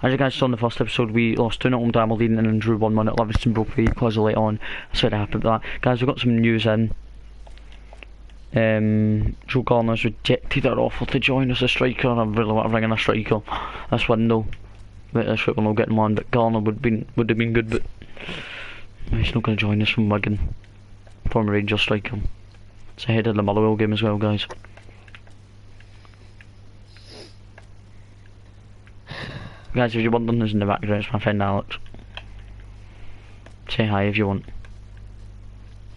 As you guys saw in the first episode, we lost 2-0 to Aberdeen and then drew 1-1 at Livingston, broke 3 because of late on. I said happy with that. Guys, we've got some news in. Joe Garner's rejected our offer to join us as a striker, and I really want to bring in a striker this window. But this week we're not getting one, but Garner would have been good, but he's not going to join us from Wigan. Former Rangers striker. It's ahead of the Motherwell game as well, guys. Guys, if you're wondering, who's in the background, it's my friend Alex. Say hi if you want.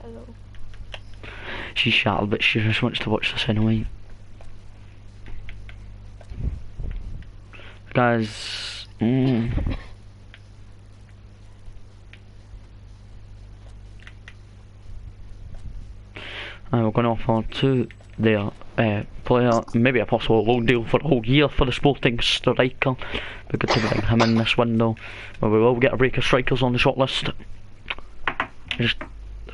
Hello. She's shattered, but she just wants to watch this anyway. Guys, we're going to offer to their player, maybe a possible loan deal for the whole year for the Sporting striker. Be good to bring him in this window, but we will get a break of strikers on the shortlist. I just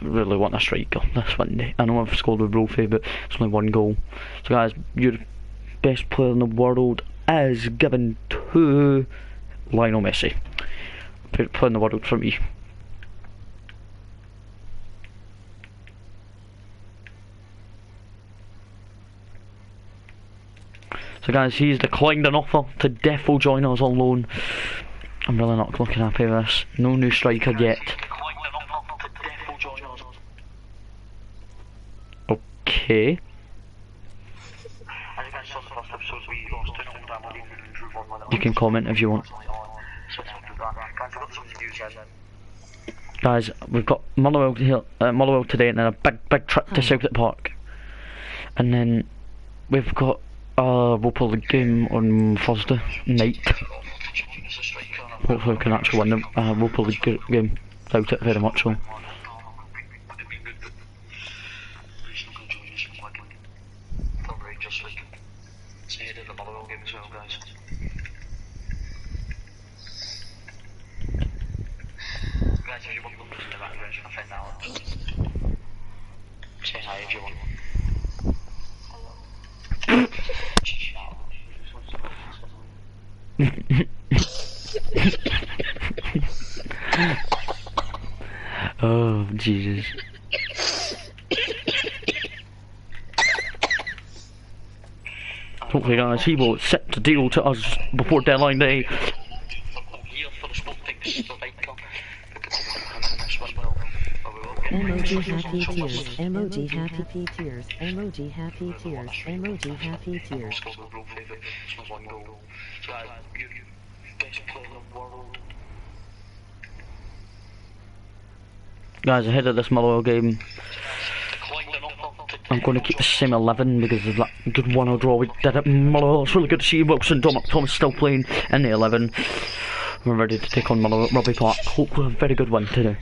really want a striker this window. I know I've scored with Brophy, but it's only 1 goal. So guys, your best player in the world is given to Lionel Messi. Player in the world for me. So guys, he's declined an offer to defo join us on loan. I'm really not looking happy with this. No new striker yet. Okay. You can comment if you want. Guys, we've got Motherwell here, Motherwell today, and then a big trip to Celtic Park, and then we've got Europa League game on Thursday night. Hopefully we can actually win the Europa League game. Doubt it very much so. Say hi if you want. Oh Jesus. Hopefully guys, he will accept the deal to us before deadline day. Emoji happy tears, emoji happy tears, emoji happy tears, emoji happy tears. Guys, ahead of this Motherwell game, I'm going to keep the same 11 because of that good 1-0 draw we did at Motherwell. It's really good to see Wilson Thomas still playing in the 11. We're ready to take on Motherwell at Rugby Park. Hopefully a very good win today.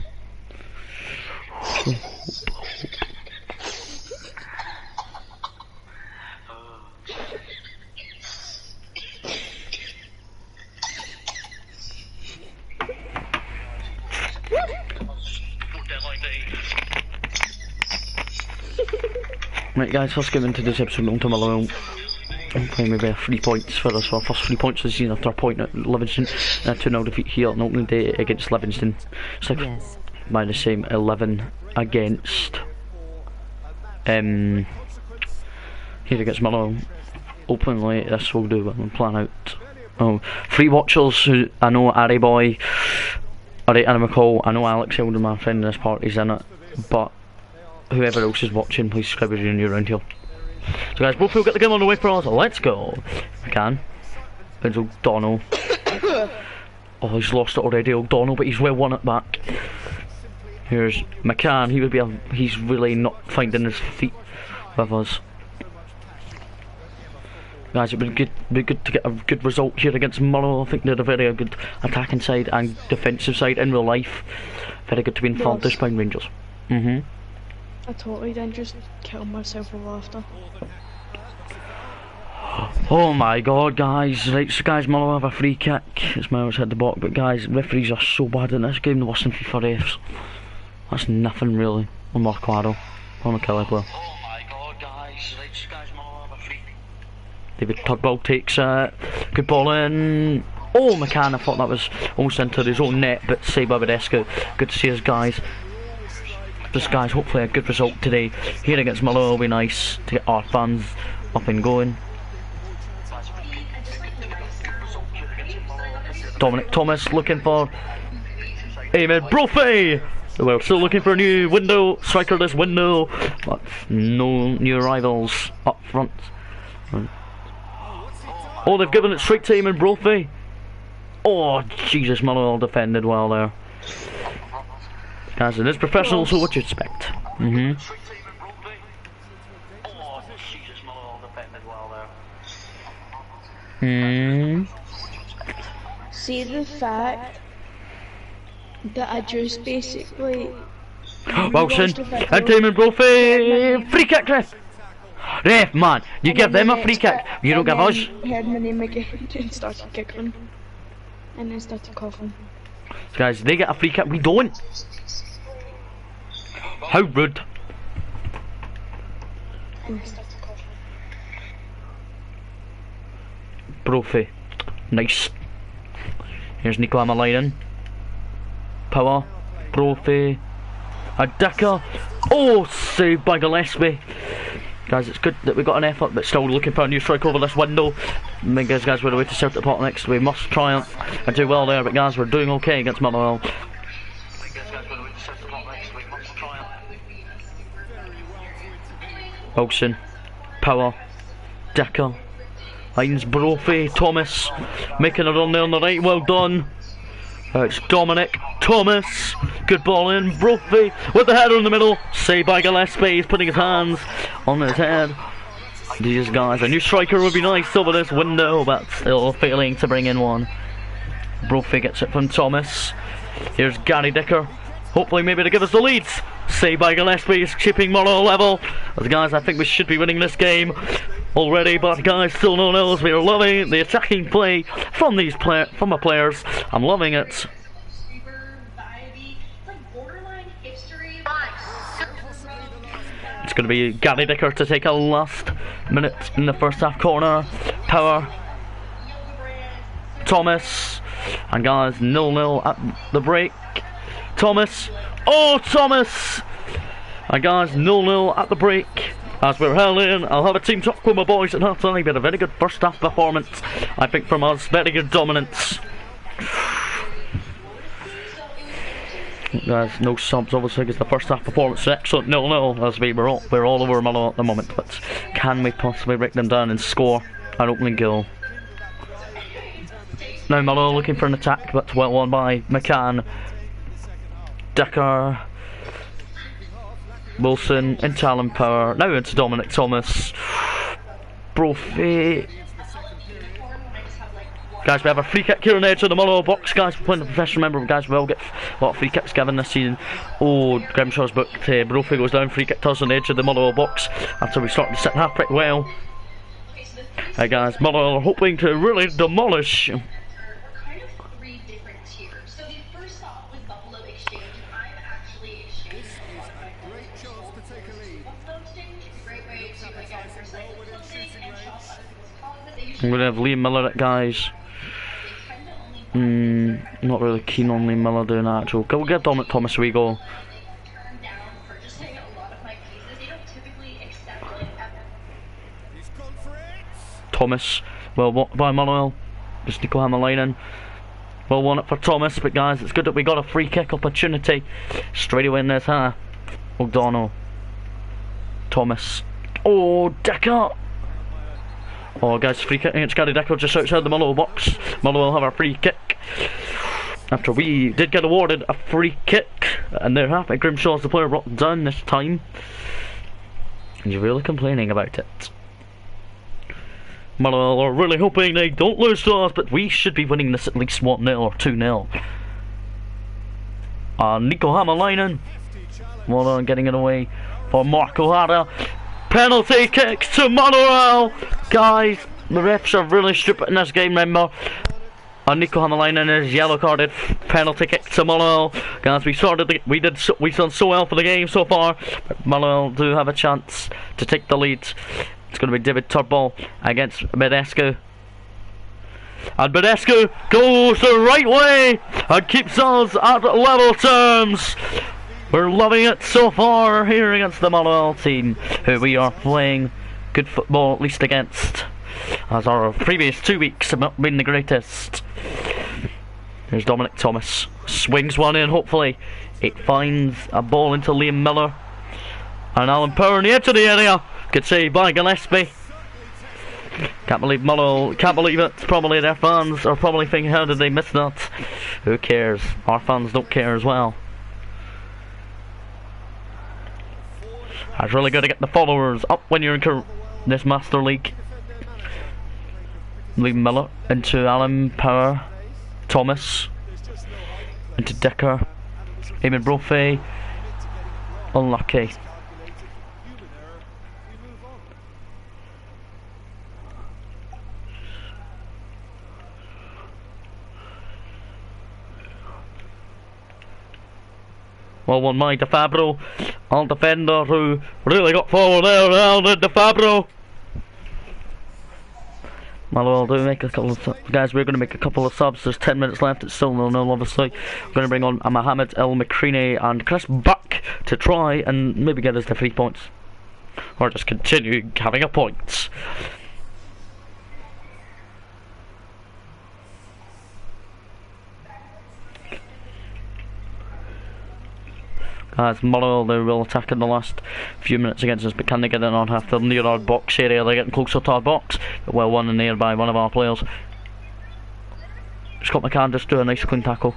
Right guys, first getting into this episode on to Motherwell. I'm playing maybe 3 points for us, our first 3 points of the season after a point at Livingston, and a 2-0 defeat here on opening day against Livingston. So yes. By the same 11 against here against Motherwell. Openly this will do, we'll plan out. Oh, 3 watchers who I know, Ari Boy, alright, Anna McCall, I know Alex Hilden, my friend in this party's in it, but whoever else is watching, please subscribe if you're new around here. So guys, both will get the game on the way for us, let's go. If we can. There's O'Donnell. Oh, he's lost it already, O'Donnell, but he's well won it back. Here's McCann, he's really not finding his feet with us. Guys, it'd be good to get a good result here against Motherwell. I think they're a very good attacking side and defensive side in real life. Very good to be in front this time, Rangers. I totally didn't just kill myself with laughter. Oh my god, guys. Right, so guys, Motherwell have a free kick. It's Miles hit the block, but guys, referees are so bad in this game, they're worse than FIFA refs. That's nothing really. On Marquardo. On the killer player. Oh my god, guys. Right, Motherwell have a free. David Tugbold takes it. Good ball in. Oh, McCann, I thought that was almost into his own net, but saved by Badescu. Good to see us, guys. This guy's hopefully a good result today. Here against Motherwell will be nice to get our fans up and going. Dominic Thomas looking for Eamon Brophy. We're still looking for a new window, striker this window, but no new arrivals up front. Oh, they've given it straight to Eamon Brophy. Oh, Jesus, Motherwell defended well there. Guys, it is professional, so what you expect. See the fact that I just basically Wilson and Damon Brophy, free kick, ref. Ref, man, you give them a free kick, you don't give us. Heard my name again and started giggling, and then started coughing. So guys, they get a free kick, we don't. How rude. And then started coughing. Brophy, nice. Here's Nico Hamalainen. Power, Brophy, a Dicker. Oh, saved by Gillespie. Guys, it's good that we got an effort, but still looking for a new strike over this window. Because guys, we're away to Celtic Pot next. We must triumph and do well there, but guys, we're doing okay against Motherwell. Wilson, Power, Dicker, Hines, Brophy, Thomas, making a run there on the right, well done. It's Dominic Thomas, good ball in, Brophy with the header in the middle, saved by Gillespie, he's putting his hands on his head. These guys, a new striker would be nice over this window, but still failing to bring in one. Brophy gets it from Thomas, here's Gary Dicker, hopefully maybe to give us the lead. Saved by Gillespie, is keeping Motherwell level. As guys, I think we should be winning this game already, but guys, still no nils. We are loving the attacking play from these from the players. I'm loving it. It's going to be Gary Dicker to take a last minute in the first half corner. Power, Thomas, and guys, 0-0 at the break. Thomas, oh Thomas, and guys, 0-0 at the break. As we're held in, I'll have a team talk with my boys at half time. But a very good first half performance, I think, from us. Very good dominance. Guys, no subs obviously because the first half performance is excellent. 0-0 as we're all over Motherwell at the moment. But can we possibly break them down and score an opening goal? Now Motherwell looking for an attack, but well won by McCann, Dicker, Wilson, into Alan Power, now into Dominic Thomas, Brophy. Guys, we have a free kick here on the edge of the Motherwell box. Guys, we're playing the professional member, guys, we will get a lot of free kicks given this season. Oh, Grimshaw's booked, Brophy goes down, free kick to us on the edge of the Motherwell box after we started the second half pretty well. Guys, Motherwell are hoping to really demolish. I'm going to have Liam Miller at guys. Not really keen on Liam Miller doing that actual. We'll give Dominic Thomas a wee go. Thomas, well by Motherwell. Just Nico Hamalainen. Well won it for Thomas, but guys, it's good that we got a free kick opportunity straight away in this half. O'Donnell. Thomas. Oh, Dicker. Oh guys, free kick against Gary Dicker just outside the Motherwell box. Motherwell have our free kick. After we did get awarded a free kick. And they're happy. Grimshaw's the player brought down this time. And you're really complaining about it. Motherwell are really hoping they don't lose to us, but we should be winning this at least 1-0 or 2-0. Nico Hamalainen. Well done getting it away for Mark O'Hara. Penalty kicks to Motherwell! Guys, the refs are really stupid in this game, remember? Nico Hamalainen is yellow carded. Penalty kick to Motherwell. Guys, we've done so well for the game so far, but Motherwell do have a chance to take the lead. It's going to be David Turnbull against Badescu. And Badescu goes the right way and keeps us at level terms. We're loving it so far here against the Motherwell team, who we are playing good football at least against, as our previous 2 weeks have not been the greatest. Here's Dominic Thomas, swings one in, hopefully it finds a ball into Liam Miller, and Alan Power in the edge of the area. Good save by Gillespie. Can't believe Motherwell, can't believe it. Probably their fans are probably thinking, how did they miss that? Who cares? Our fans don't care as well. It's really good to get the followers up when you're in this Master League. Liam Miller into Alan Power, Thomas into Decker, Eamon Brophy, unlucky. Well, one by DeFabro, our defender who really got forward there, now did DeFabro. Motherwell do make a couple of guys. We're going to make a couple of subs. There's 10 minutes left. It's still 0-0 obviously. We're going to bring on Mohamed El McCreaney and Chris Buck to try and maybe get us to 3 points, or just continue having a point. Guys, Motherwell, they will attack in the last few minutes against us, but can they get in on half the near our box area? They're getting closer to our box, but well won in there by one of our players. Scott McCann just do a nice clean tackle.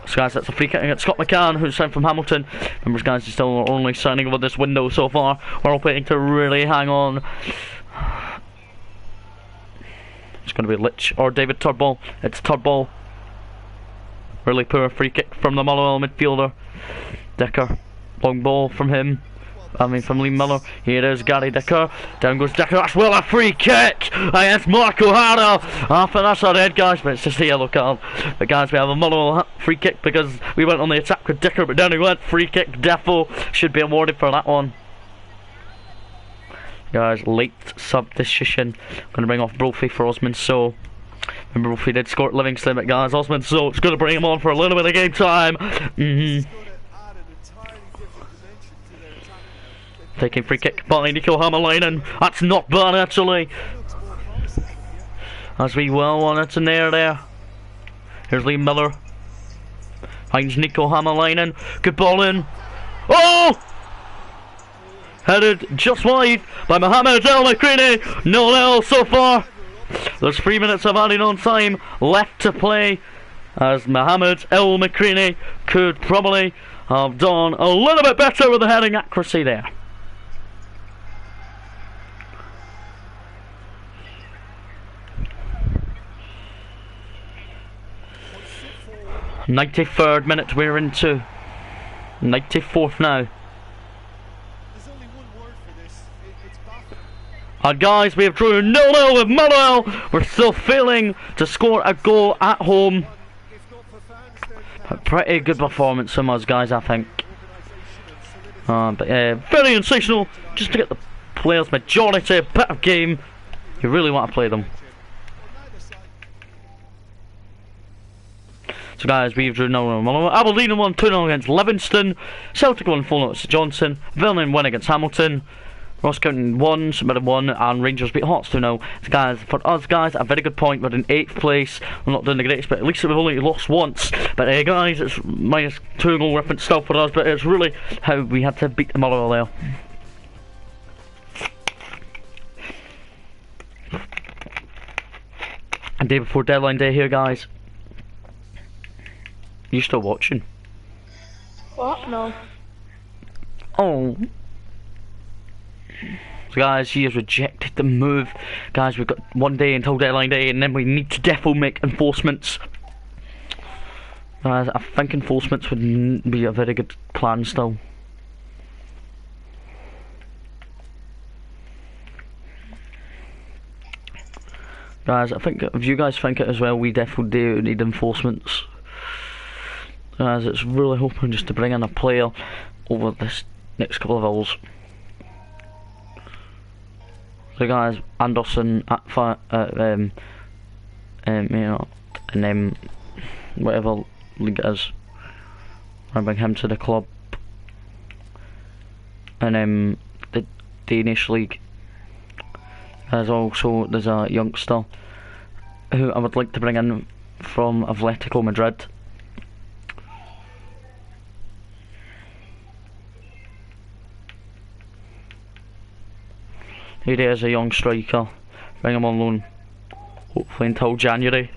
So guys, that's a free kick against Scott McCann, who's signed from Hamilton. Remember guys, he's still only signing over this window so far. We're all waiting to really hang on. It's going to be Litch or David Turnbull. It's Turnbull. Really poor free kick from the Motherwell midfielder. Decker, long ball from him, from Liam Miller. Here is Gary Decker, down goes Decker, that's well a free kick against Mark O'Hara. I think that's our head guys, but it's just a yellow card. But guys, we have a Motherwell free kick because we went on the attack with Decker, but down he went, free kick. Defo should be awarded for that one. Guys, late substitution, going to bring off Brophy for Osman So. Remember Brophy did score at Livingston, but guys, Osman So it's going to bring him on for a little bit of game time. Taking free kick by Nico Hammerleinen. That's not bad actually. As we well wanted to nair there. Here's Liam Miller. Finds Nico Hammerleinen. Good ball in. Oh! Headed just wide by Mohamed El McCreaney. 0-0 so far. There's 3 minutes of adding on time left to play, as Mohamed El McCreaney could probably have done a little bit better with the heading accuracy there. 93rd minute we're into. 94th now. And guys, we have drew 0-0 with Motherwell. We're still failing to score a goal at home. A pretty good performance from us guys, I think. But very sensational, just to get the players majority a bit of game. You really want to play them. So guys, we've drew 0-0. Aberdeen won 2-0 against Livingston. Celtic won 4-0 against Johnson. Vernon won against Hamilton. Ross County won, Submitted 1, and Rangers beat Hearts 2-0. So guys, for us guys, a very good point. We're in 8th place. We're not doing the greatest, but at least we've only lost once. But guys, it's minus 2 goal difference still for us, but it's really how we had to beat the Motherwell there. And day before deadline day here guys. You still watching? What? No. Oh. So guys, she has rejected the move. Guys, we've got 1 day until deadline day, and then we need to defo make enforcements. Guys, I think enforcements would be a very good plan still. Guys, I think if you guys think it as well, we definitely do need enforcements. Guys, it's really hoping just to bring in a player over this next couple of hours. So guys, Anderson at you know, and then whatever league it is, I bring him to the club, and the Danish league. There's a youngster who I would like to bring in from Atletico Madrid. Here he is, a young striker. Bring him on loan, hopefully until January.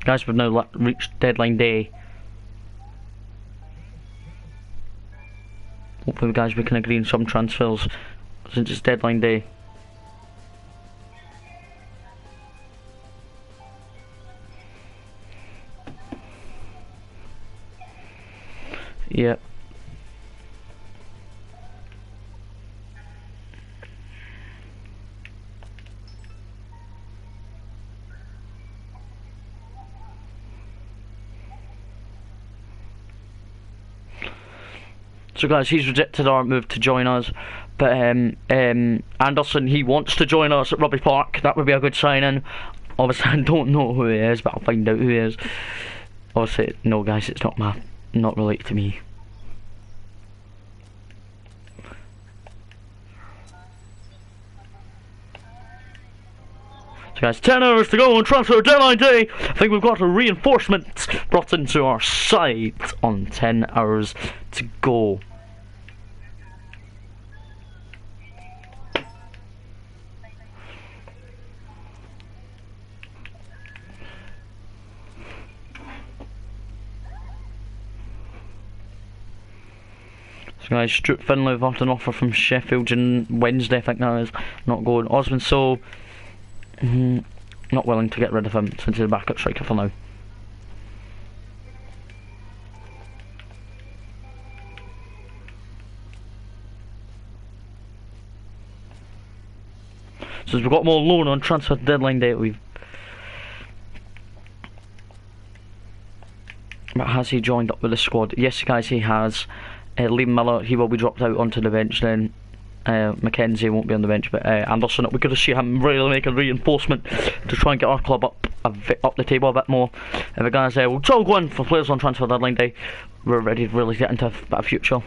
Guys, we've now reached deadline day. Hopefully, guys, we can agree on some transfers since it's deadline day. Yep. So guys, he's rejected our move to join us, but Anderson, he wants to join us at Rugby Park. That would be a good signing. Obviously, I don't know who he is, but I'll find out who he is. Obviously, no guys, it's not related to me. So guys, 10 hours to go on transfer deadline day. I think we've got a reinforcement brought into our side on 10 hours to go. So guys, Stuart Finlay have got an offer from Sheffield on Wednesday, I think that is. Not going. Osmond So, not willing to get rid of him since he's a backup striker for now. So we've got more loan on transfer deadline day. But has he joined up with the squad? Yes, guys, he has. Liam Miller, he will be dropped out onto the bench then. Mackenzie won't be on the bench, but Anderson, we're going to see him really make a reinforcement to try and get our club up the table a bit more. If the guys we'll still go in for players on transfer deadline day, we're ready to really get into a bit of future.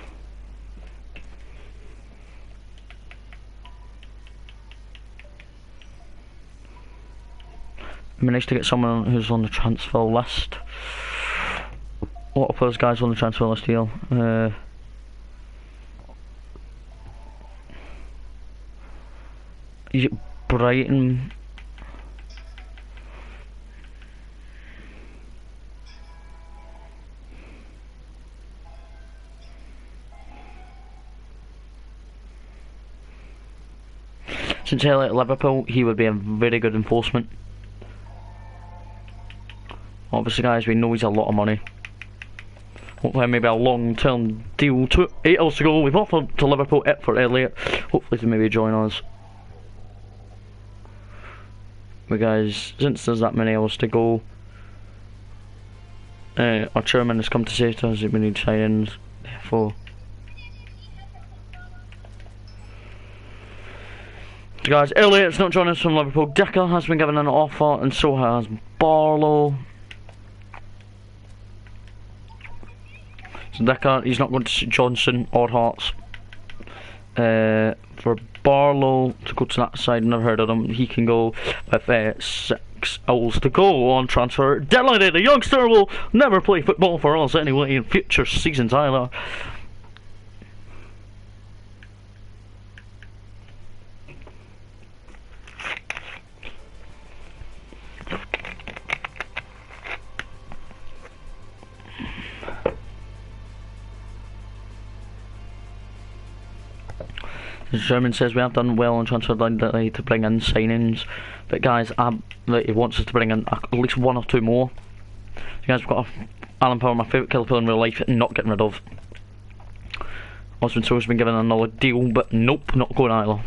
We managed to get someone who's on the transfer list. What are those guys on the transfer list here? Is it Brighton? Since he's at Liverpool, he would be a very good enforcement. Obviously, guys, we know he's a lot of money. Hopefully, maybe a long-term deal. 8 hours to go. We've offered to Liverpool for Elliot. Hopefully, to maybe join us. But guys, since there's that many hours to go, our chairman has come to say to us that we need signings. Therefore, so guys, Elliot's not joining us from Liverpool. Dicker has been given an offer, and so has Barlow. So Dicker, he's not going to Johnson or Hearts. For Barlow to go to that side, never heard of him. He can go with 6 hours to go on transfer deadline day. The youngster will never play football for us anyway in future seasons either. The German says we have done well on transfer deadline day to bring in signings, but guys, he wants us to bring in at least 1 or 2 more. So guys, we've got Alan Power, my favourite killer player in real life, not getting rid of. Osmond So's been given another deal, but nope, not going either.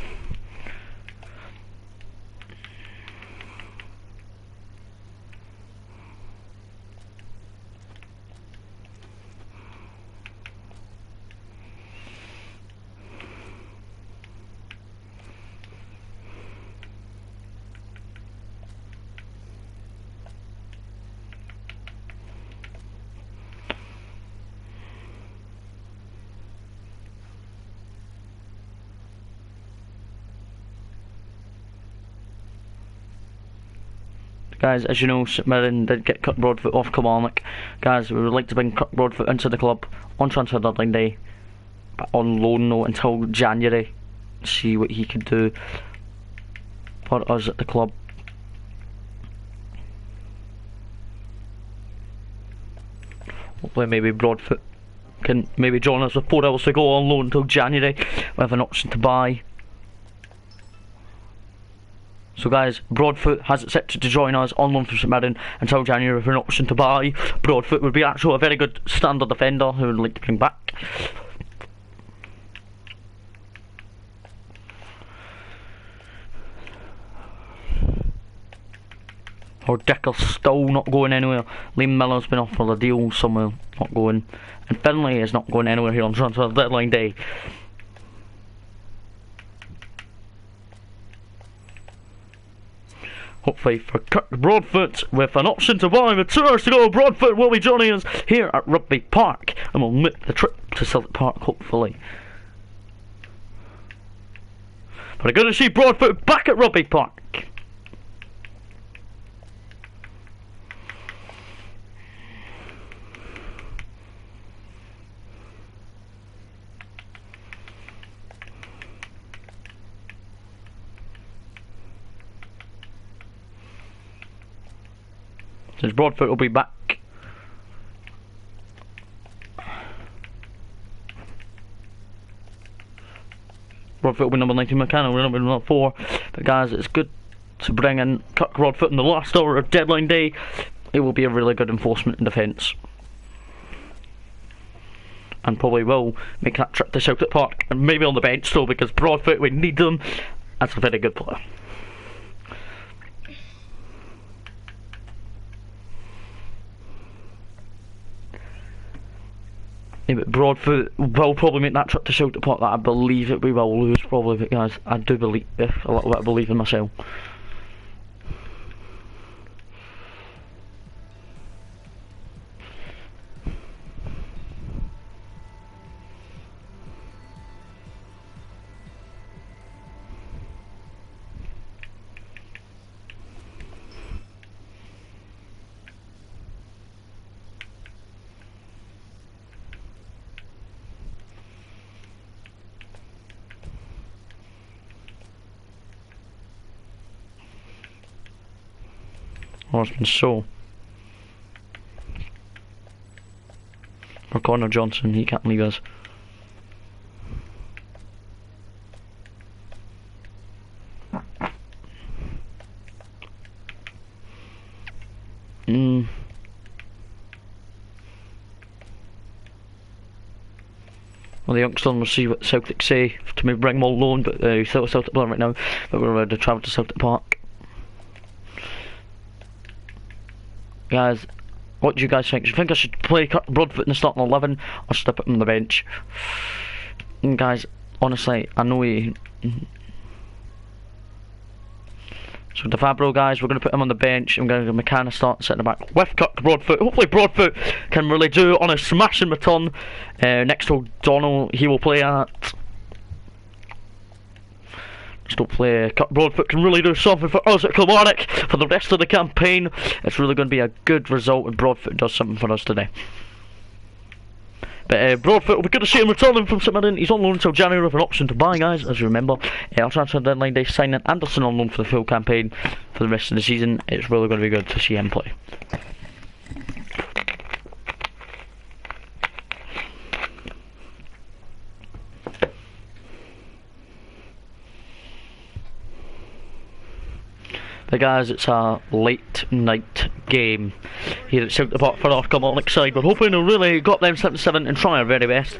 Guys, as you know, St Mirren did get Kirk Broadfoot off Kilmarnock. Guys, we would like to bring Kirk Broadfoot into the club on transfer deadline day, but on loan though until January. See what he could do for us at the club. Hopefully maybe Broadfoot can maybe join us with 4 hours to go on loan until January. We have an option to buy. So guys, Broadfoot has accepted to join us on loan from St Mirren until January with an option to buy. Broadfoot would be actually a very good standard defender who would like to bring back. Or Dicker's still not going anywhere. Liam Miller's been offered a deal somewhere, not going. And Finlay is not going anywhere here on transfer deadline day. Hopefully for Kirk Broadfoot with an option to buy with 2 hours to go. Broadfoot will be joining us here at Rugby Park and we'll make the trip to Celtic Park hopefully. But I'm going to see Broadfoot back at Rugby Park. Since Broadfoot will be back. Broadfoot will be number 19, McCann will be number 4. But guys, it's good to bring in Kirk Broadfoot in the last hour of deadline day. It will be a really good enforcement in defence. And probably will make that trip to Celtic Park. And maybe on the bench though, because Broadfoot, we need them. That's a very good player. Yeah, but Broadfoot will probably make that trip to Celtic Park that I believe it we will lose probably, but guys, I do believe a little bit of belief in myself. Horseman so. For Connor Johnson, he can't leave us. Well, the youngsters will see what Celtic say to maybe bring him on loan, but he's still a Celtic player right now, but we're ready to travel to Celtic Park. Guys, what do you guys think? Do you think I should play Kirk Broadfoot in the starting 11 or step it on the bench? And guys, honestly, I know he... So DeFabro, guys, we're going to put him on the bench. I'm going to get McCann start setting the back with Kirk Broadfoot. Hopefully Broadfoot can really do it on a smashing return. Next to O'Donnell, he will play at... Hopefully Kirk Broadfoot can really do something for us at Kilmarnock for the rest of the campaign. It's really going to be a good result when Broadfoot does something for us today. But Broadfoot will be good to see him returning from St Mirren. He's on loan until January with an option to buy, guys, as you remember. Our transfer deadline day signing Anderson on loan for the full campaign for the rest of the season. It's really going to be good to see him play. But guys, it's a late night game here at Celtic Park for our Kilmarnock side. We're hoping to really got them 7-7 and try our very best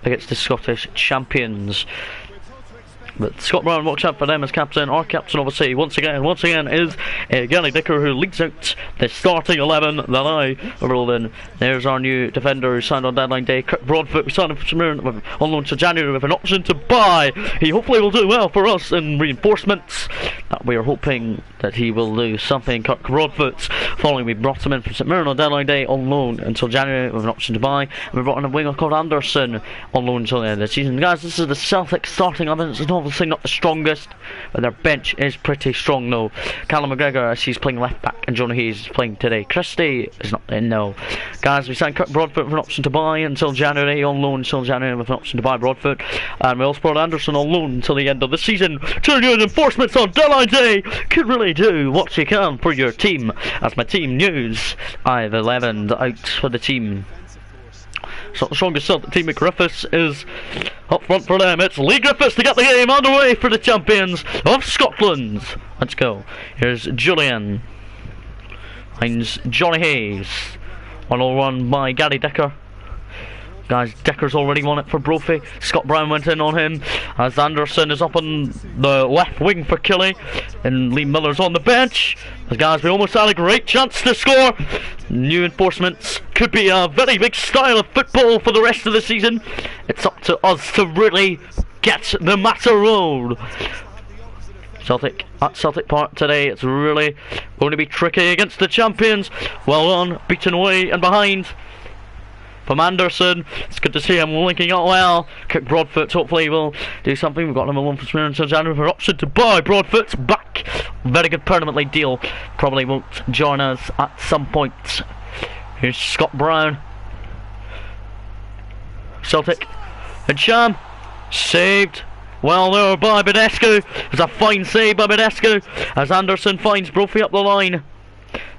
against the Scottish champions. But Scott Brown walks out for them as captain. Our captain, obviously, once again is Gary Dicker, who leads out the starting 11 that I rolled in. There's our new defender who signed on deadline day, Kirk Broadfoot. We signed him for St Mirren on loan to January with an option to buy. He hopefully will do well for us in reinforcements. We are hoping that he will do something. Kirk Broadfoot, following we brought him in from St Mirren on deadline day on loan until January with an option to buy. And we brought in a winger called Anderson on loan until the end of the season. Guys, this is the Celtic starting 11. It's obviously not the strongest, but their bench is pretty strong though. Callum McGregor, as he's playing left back, and Jonah Hayes is playing today. Christie is not in, no. Guys, we signed Kirk Broadfoot for an option to buy until January, on loan until January with an option to buy Broadfoot. And we also brought Anderson on loan until the end of the season. 2 new enforcements on deadline day. Could really do what you can for your team. As my team news, I've 11 out for the team. So the strongest Celtic team at Griffiths is up front for them. It's Lee Griffiths to get the game underway for the champions of Scotland. Let's go. Here's Julian. Finds Johnny Hayes. 1-0 by Gary Decker. Guys, Decker's already won it for Brophy. Scott Brown went in on him as Anderson is up on the left wing for Killy, and Lee Miller's on the bench. As guys, we almost had a great chance to score. New enforcements could be a very big style of football for the rest of the season. It's up to us to really get the matter rolled. Celtic at Celtic Park today, it's really going to be tricky against the champions. Well done, beaten away and behind from Anderson. It's good to see him linking up well. Kirk Broadfoot hopefully will do something. We've got him alone for Smyrna until January for option to buy. Broadfoot's back. Very good permanently deal. Probably won't join us at some point. Here's Scott Brown. Celtic and Sham. Saved. Well there by Badescu. It's a fine save by Badescu as Anderson finds Brophy up the line.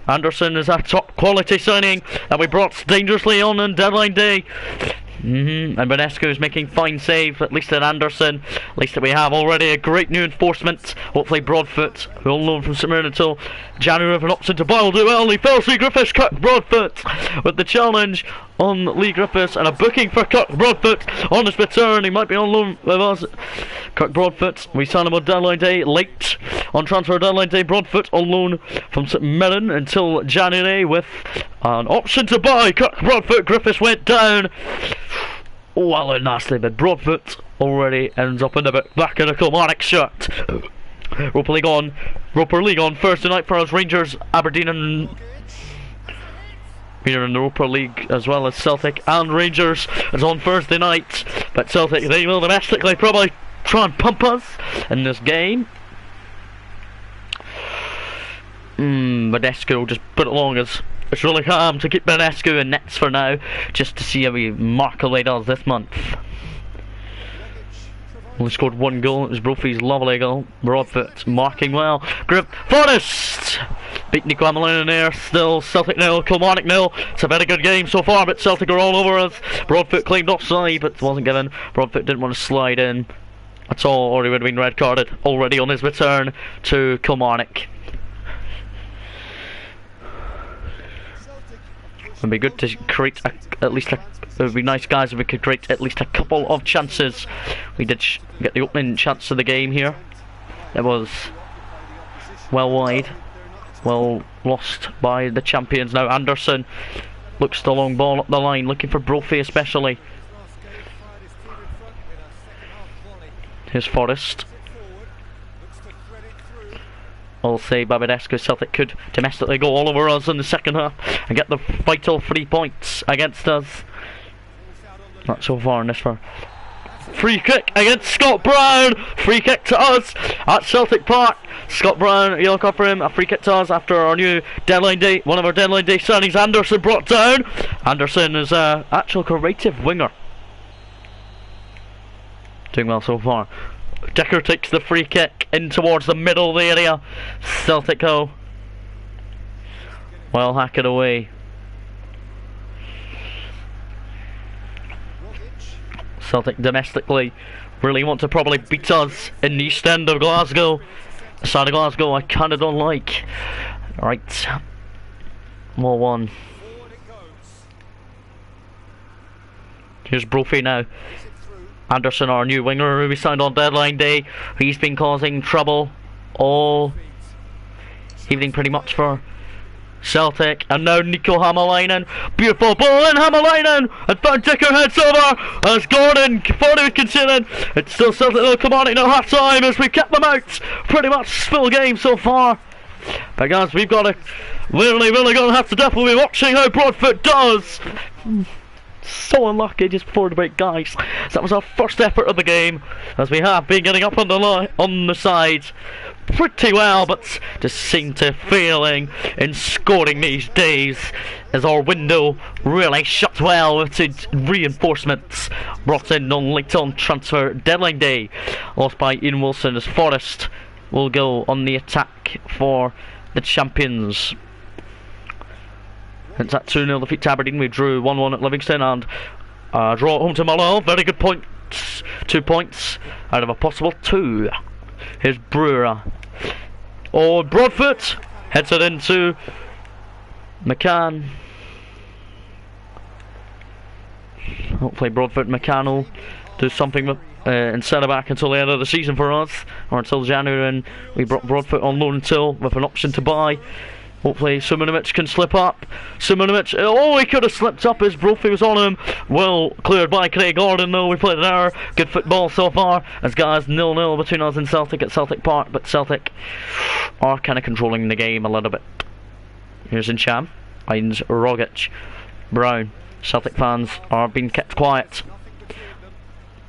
Anderson is a top quality signing that we brought dangerously on deadline day. And Bonescu is making fine save, at least at Anderson. At least that we have already a great new enforcement. Hopefully Broadfoot, who will loan from St Mirren until January with an option to buy, will do well. He fails Lee Griffiths. Kirk Broadfoot with the challenge on Lee Griffiths and a booking for Kirk Broadfoot on his return. He might be on loan with us. Kirk Broadfoot, we signed him on deadline day late. On transfer deadline day, Broadfoot on loan from St Mirren until January with an option to buy. Kirk Broadfoot. Griffiths went down. Oh, well, a nasty bit. Broadfoot already ends up in the back of the Kilmarnock shirt. Roper League on Thursday night for us. Rangers, Aberdeen and here in the Roper League, as well as Celtic and Rangers is on Thursday night. But Celtic, they will domestically probably try and pump us in this game. Badescu will just put it along as it's really calm to keep Badescu in nets for now, just to see how he markedly does this month. Only scored 1 goal. It was Brophy's lovely goal. Broadfoot marking well. Forrest beat Nico Hamilton there. Still Celtic 0, Kilmarnock 0. It's a very good game so far, but Celtic are all over us. Broadfoot claimed offside, but wasn't given. Broadfoot didn't want to slide in at all, or he would have been red carded already on his return to Kilmarnock. It would be good to create it would be nice, guys, if we could create at least a couple of chances. We did get the opening chance of the game here. It was well wide, well lost by the champions. Now Anderson looks the long ball up the line, looking for Brophy especially. Here's Forrest. All say Babadescu. Celtic could domestically go all over us in the second half and get the vital 3 points against us. Not so far in this one. Free kick against Scott Brown. Free kick to us at Celtic Park. Scott Brown, yellow card for him. A free kick to us after our new deadline day. One of our deadline day signings. Anderson brought down. Anderson is a actual creative winger. Doing well so far. Decker takes the free kick in towards the middle of the area. Celtic go. Well, hack it away. Celtic domestically really want to probably beat us in the East End of Glasgow. The side of Glasgow I kinda don't like. Right. More one. Here's Brophy now. Anderson, our new winger who we signed on deadline day. He's been causing trouble all evening pretty much for Celtic. And now Nico Hamalainen. Beautiful ball in Hamalainen. And Van Dicker heads over as Gordon Foley considered. It's still Celtic though. Kilmarnock no half time as we kept them out. Pretty much full game so far. But guys, we've got to really gonna have to definitely be watching how Broadfoot does. so unlucky just before the break, guys. So that was our first effort of the game, as we have been getting up on the sides pretty well, but just seem to failing in scoring these days, as our window really shut well with its reinforcements brought in on late on transfer deadline day. Lost by Ian Wilson, as Forest will go on the attack for the champions. It's at 2-0 defeat to Aberdeen. We drew 1-1 at Livingston and draw at home to Motherwell. Very good points. 2 points out of a possible 2. Here's Brewer. Oh, Broadfoot heads it into McCann. Hopefully Broadfoot and McCann will do something with, and send it back until the end of the season for us, or until January, and we brought Broadfoot on loan until with an option to buy. Hopefully Simonovic can slip up. Simonovic, oh, he could have slipped up as Brophy was on him. Well cleared by Craig Gordon, though. We played an hour. Good football so far, as guys 0-0 between us and Celtic at Celtic Park, but Celtic are kind of controlling the game a little bit. Here's Incham, Hines, Rogic, Brown. Celtic fans are being kept quiet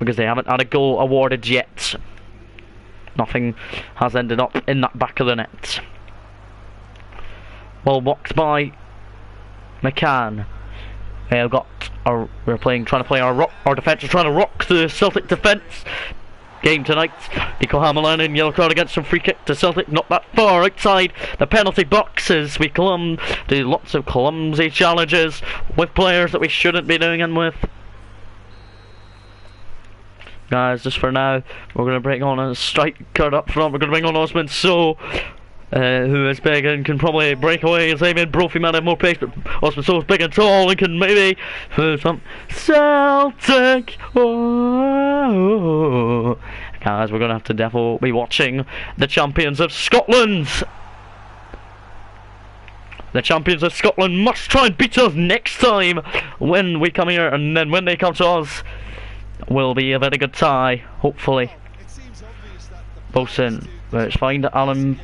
because they haven't had a goal awarded yet. Nothing has ended up in that back of the net. Well blocked by McCann. We're trying to play our defence is trying to rock the Celtic defence game tonight. Nico Hamilton in yellow card against some free kick to Celtic, not that far outside the penalty box, as we do lots of clumsy challenges with players that we shouldn't be doing them with. Guys, just for now, we're going to bring on a striker up front. We're going to bring on Osman So, who is big and can probably break away. As Damien Brophy might have more pace, but Osman So is big and tall and can maybe do some Celtic. Oh. Guys, we're going to have to definitely be watching the champions of Scotland. The champions of Scotland must try and beat us next time when we come here, and then when they come to us, will be a very good tie, hopefully. Bosun, let's find Alan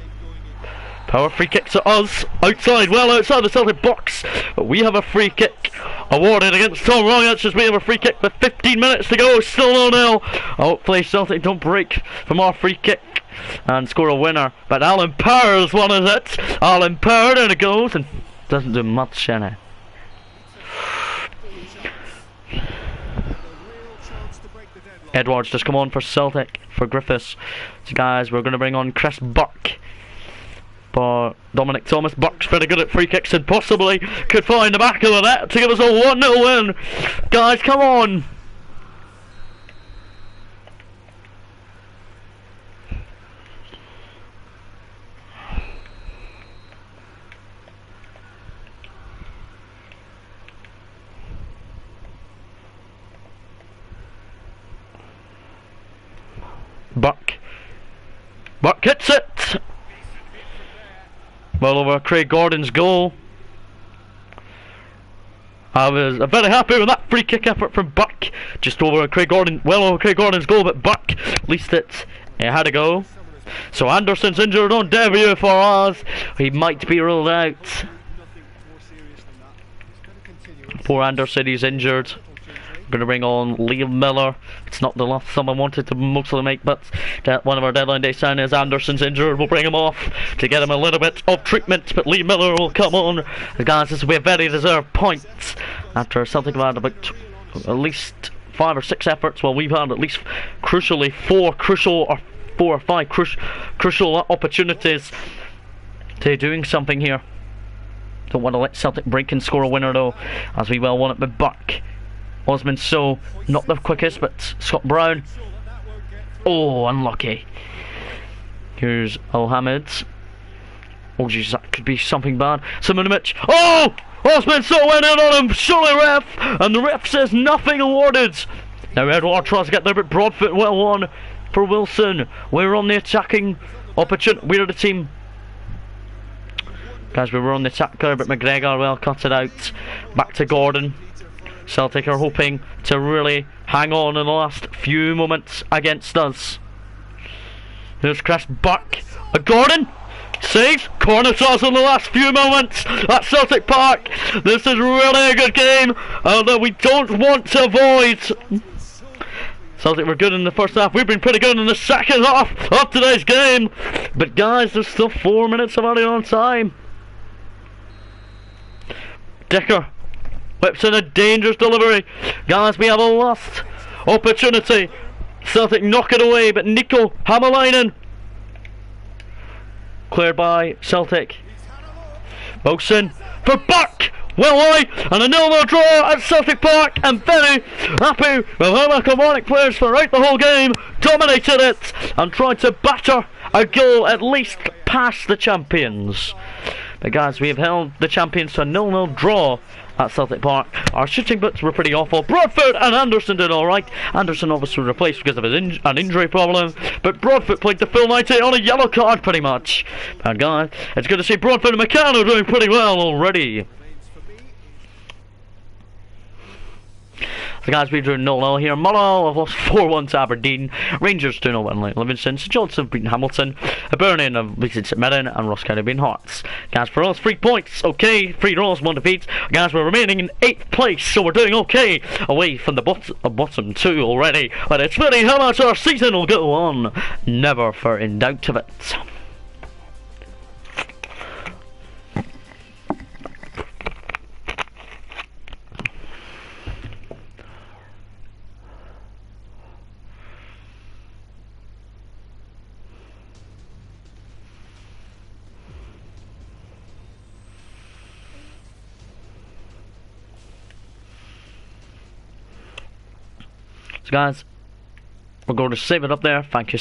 Power. Free kick to us, outside, well outside the Celtic box, but we have a free kick awarded against Tom Rogic, as we have a free kick with 15 minutes to go, still 0-0. Hopefully Celtic don't break from our free kick and score a winner, but Alan Power's one is it. Alan Power, there it goes, and doesn't do much in it. Edwards just come on for Celtic, for Griffiths. So guys, we're going to bring on Chris Burke for Dominic Thomas. Burke's very good at free kicks and possibly could find the back of the net to give us a 1-0 win. Guys, come on. Buck hits it! Well over Craig Gordon's goal. I was very happy with that free kick effort from Buck. Just over Craig Gordon, well over Craig Gordon's goal, but Buck at least it had a go. So Anderson's injured on debut for us. He might be ruled out. Poor Anderson, he's injured. Going to bring on Liam Miller. It's not the last someone wanted to mostly make, but one of our deadline day signings, Anderson's injured. We'll bring him off to get him a little bit of treatment, but Liam Miller will come on. Guys, this will be a very deserved point after Celtic have had about at least 5 or 6 efforts. Well, we've had at least crucially 4 or 5 crucial opportunities to doing something here. Don't want to let Celtic break and score a winner though, as we well want it with Buck. Osman So, not the quickest, but Scott Brown. Oh, unlucky. Here's Alhamid. Oh jeez, that could be something bad. Simonovic. Oh! Osman So went in on him, surely ref! And the ref says nothing awarded. Now Edward tries to get there, but Broadfoot well on for Wilson. We're on the attacking opportunity. We're the team. Guys, we were on the attack there, but McGregor well cut it out. Back to Gordon. Celtic are hoping to really hang on in the last few moments against us. Here's Chris Buck. Gordon! Save. Corner toss in the last few moments at Celtic Park. This is really a good game, although we don't want to avoid. Celtic were good in the first half. We've been pretty good in the second half of today's game. But guys, there's still 4 minutes of added on time. Dicker whips in a dangerous delivery. Guys, we have a last opportunity. Celtic knock it away, but Nico Hamalainen cleared by Celtic. Bosun for Buck. Well, and a 0-0 draw at Celtic Park, and very happy with how our Kilmarnock players throughout the whole game dominated it and tried to batter a goal at least past the champions. But guys, we have held the champions to a 0-0 draw at Celtic Park. Our shooting bits were pretty awful. Broadfoot and Anderson did alright. Anderson obviously replaced because of his an injury problem, but Broadfoot played the full 90 on a yellow card pretty much. And guys, it's good to see Broadfoot and McCann doing pretty well already. So guys, we drew 0-0 here. Motherwell have lost 4-1 to Aberdeen. Rangers 2-0 win Livingston. St Johnstone have beaten Hamilton. Burning have beaten St Mirren, and Ross County have beaten Hearts. Guys, for us, 3 points. Okay, 3 draws, 1 defeat. Guys, we're remaining in 8th place, so we're doing okay. Away from the bottom 2 already. But it's funny how much our season will go on. Never for in doubt of it. So guys, we're going to save it up there. Thank you